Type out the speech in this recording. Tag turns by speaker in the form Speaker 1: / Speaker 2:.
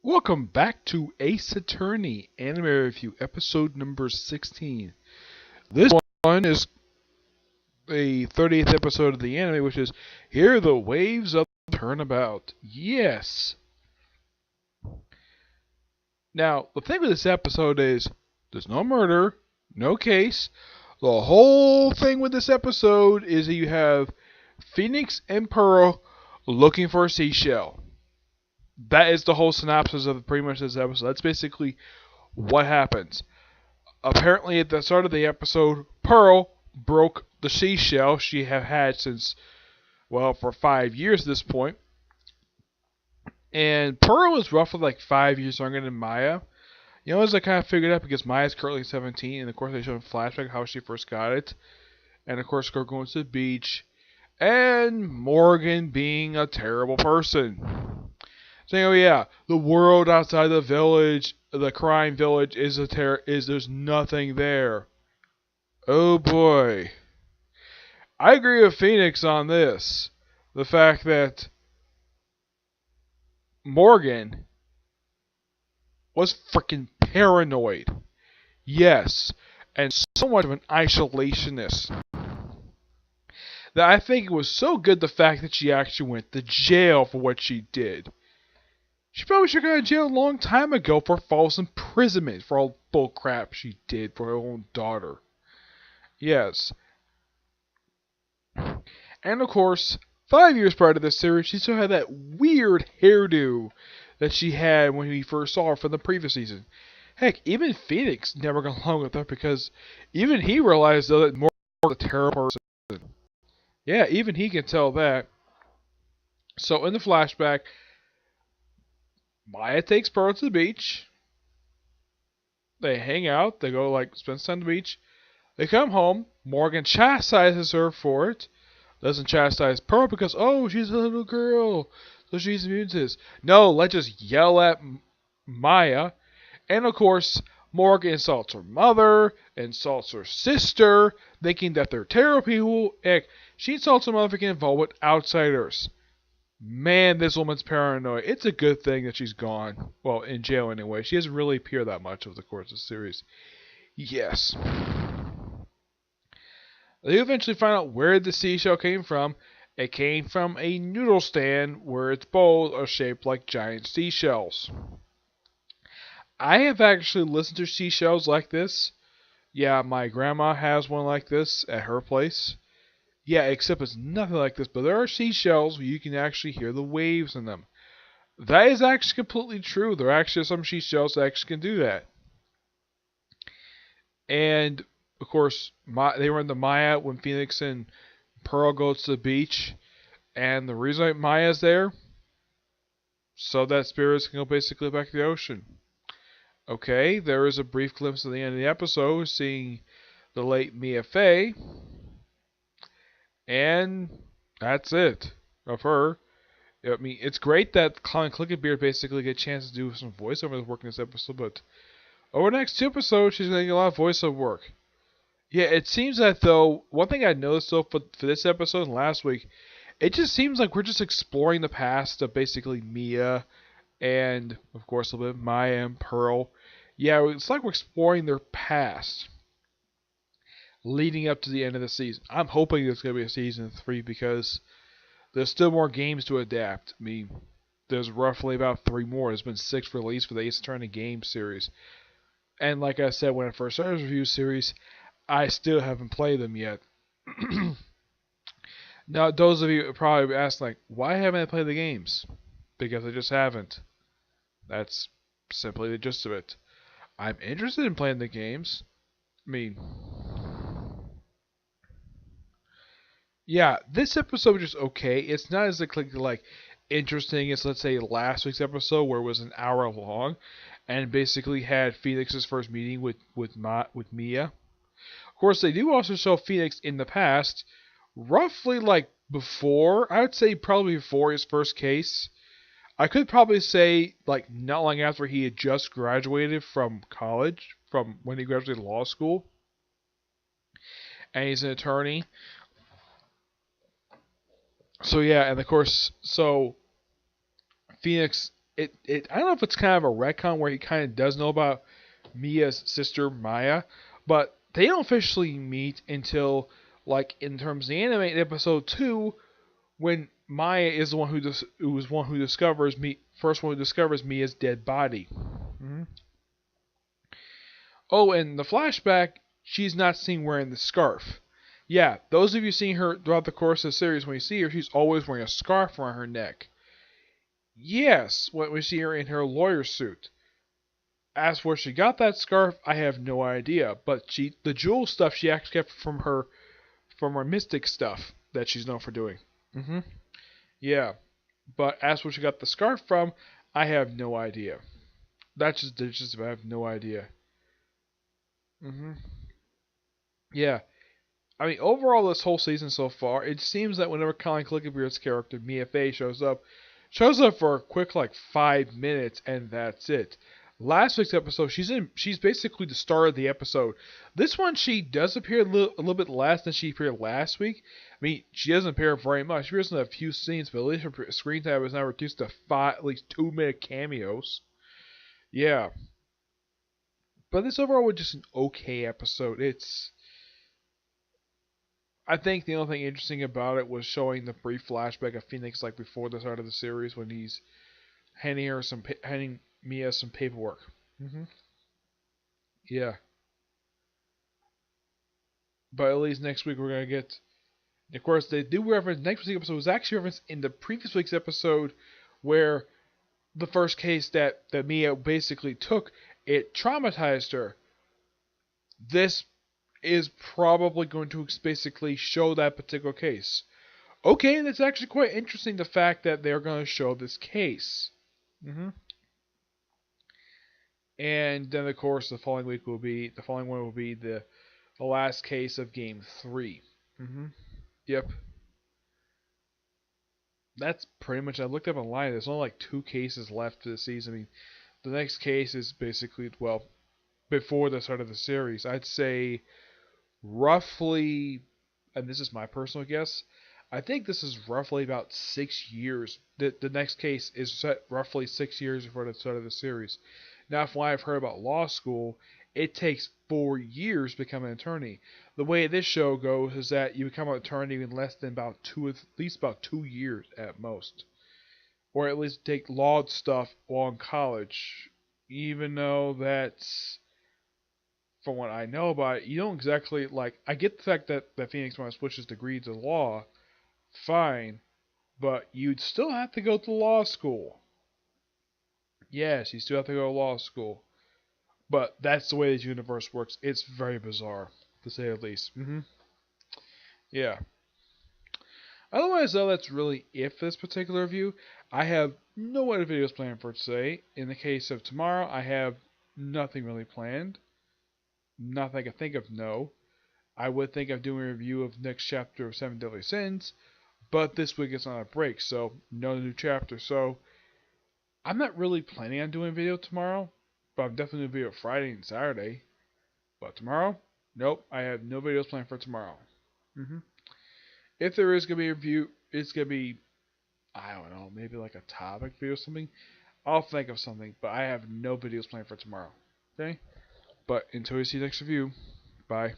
Speaker 1: Welcome back to Ace Attorney Anime Review, episode number 16. This one is the 30th episode of the anime, which is Hear the Waves of Turnabout. Yes! Now, the thing with this episode is, there's no murder, no case. The whole thing with this episode is that you have Phoenix and Pearl looking for a seashell. That is the whole synopsis of pretty much this episode. That's basically what happens. Apparently, at the start of the episode, Pearl broke the seashell she have had since, well, for 5 years at this point. And Pearl is roughly like 5 years younger than Maya. You know, as I kind of figured out, because Maya's currently 17, and of course they show a flashback how she first got it. And of course, her going to the beach. And Morgan being a terrible person. Saying, oh yeah, the world outside the village, the crime village, there's nothing there. Oh boy. I agree with Phoenix on this. The fact that Morgan was freaking paranoid. Yes. And so much of an isolationist. That I think it was so good the fact that she actually went to jail for what she did. She probably should have gone to jail a long time ago for false imprisonment for all bull crap she did for her own daughter. Yes. And of course, 5 years prior to this series, she still had that weird hairdo that she had when we first saw her from the previous season. Heck, even Phoenix never got along with her because even he realized though that Morgan was a terrible person. Yeah, even he can tell that. So in the flashback, Maya takes Pearl to the beach. They hang out. They go spend some time on the beach. They come home. Morgan chastises her for it. Doesn't chastise Pearl because, oh, she's a little girl, so she's immune to this. No, let's just yell at Maya. And of course, Morgan insults her mother, insults her sister, thinking that they're terrible people. Heck, she insults her mother for getting involved with outsiders. Man, this woman's paranoid. It's a good thing that she's gone. Well, in jail anyway. She hasn't really appeared that much over the course of the series. Yes. They eventually find out where the seashell came from. It came from a noodle stand where its bowls are shaped like giant seashells. I have actually listened to seashells like this. Yeah, my grandma has one like this at her place. Yeah, except it's nothing like this, but there are seashells where you can actually hear the waves in them. That is actually completely true. There are actually some seashells that actually can do that. And of course, they were in the Maya when Phoenix and Pearl goes to the beach, and the reason Maya's there, so that spirits can go basically back to the ocean. Okay, there is a brief glimpse at the end of the episode, seeing the late Mia Fey, and that's it of her. I mean, it's great that Colin Clickenbeard basically get a chance to do some voiceover work in this episode, but over the next 2 episodes, she's going to get a lot of voiceover work. Yeah, it seems that though, one thing I noticed though for this episode and last week, it just seems like we're just exploring the past of basically Mia and, of course, a little bit of Maya and Pearl. Yeah, it's like we're exploring their past leading up to the end of the season. I'm hoping there's going to be a season 3 because there's still more games to adapt. I mean, there's roughly about 3 more. There's been 6 released for the Ace Attorney game series. And like I said when I first started the review series, I still haven't played them yet. Now, those of you are probably asking, like, why haven't I played the games? Because I just haven't. That's simply the gist of it. I'm interested in playing the games. I mean, yeah, this episode was just okay. It's not as like interesting as, let's say, last week's episode where it was an hour long and basically had Phoenix's first meeting with Mia. Of course, they do also show Phoenix in the past, roughly like before, I would say probably before his first case. I could probably say like not long after he had just graduated from college, from when he graduated law school, and he's an attorney. So yeah, and of course, so Phoenix I don't know if it's kind of a retcon where he kind of does know about Mia's sister Maya, but they don't officially meet until like in terms of the anime in episode 2 when Maya is the one who discovers one who discovers Mia's dead body. Mm-hmm. Oh, and the flashback, she's not seen wearing the scarf. Yeah, those of you seeing her throughout the course of the series, when you see her, she's always wearing a scarf around her neck. Yes, when we see her in her lawyer suit. As for where she got that scarf, I have no idea. But the jewel stuff she actually kept from her mystic stuff that she's known for doing. Mm-hmm. Yeah, but as for where she got the scarf from, I have no idea. I have no idea. Mm-hmm. Yeah, I mean, overall, this whole season so far, it seems that whenever Colin Clickenbeard's character, Mia Fey, shows up for a quick, like, 5 minutes, and that's it. Last week's episode, she's basically the star of the episode. This one, she does appear a little bit less than she appeared last week. I mean, she doesn't appear very much. She appears in a few scenes, but at least her screen time is now reduced to at least 2-minute cameos. Yeah. But this overall was just an okay episode. I think the only thing interesting about it was showing the brief flashback of Phoenix, like before the start of the series, when he's handing Mia some paperwork. Hmm. Yeah, but at least next week we're gonna get. Of course, they do reference next week's episode was actually referenced in the previous week's episode, where the first case that Mia basically took, it traumatized her. This is probably going to basically show that particular case. Okay, and it's actually quite interesting the fact that they're going to show this case. Hmm. And then, of course, the following one will be the last case of Game 3. Hmm. Yep. That's pretty much. I looked up online. There's only like 2 cases left for the season. I mean, the next case is basically before the start of the series. I'd say roughly, and this is my personal guess, I think this is roughly about 6 years. The next case is set roughly 6 years before the start of the series. Now, from what I've heard about law school, it takes 4 years to become an attorney. The way this show goes is that you become an attorney in less than at least about 2 years at most, or at least take law stuff while in college. Even though that's from what I know about it, you don't exactly like. I get the fact that Phoenix wants to switch his degree to law, fine, but you'd still have to go to law school. Yes, you still have to go to law school. But that's the way this universe works. It's very bizarre, to say the least. Yeah. Otherwise, though, that's really it for this particular review. I have no other videos planned for today. In the case of tomorrow, I have nothing really planned. Nothing I can think of, no. I would think of doing a review of the next chapter of Seven Deadly Sins, but this week it's on a break, so no new chapter. So I'm not really planning on doing a video tomorrow, but I'm definitely doing a video Friday and Saturday. But tomorrow, nope, I have no videos planned for tomorrow. hmm If there is gonna be a review, it's gonna be, I don't know, maybe like a topic video or something. I'll think of something, but I have no videos planned for tomorrow. Okay? But until we see the next review, bye.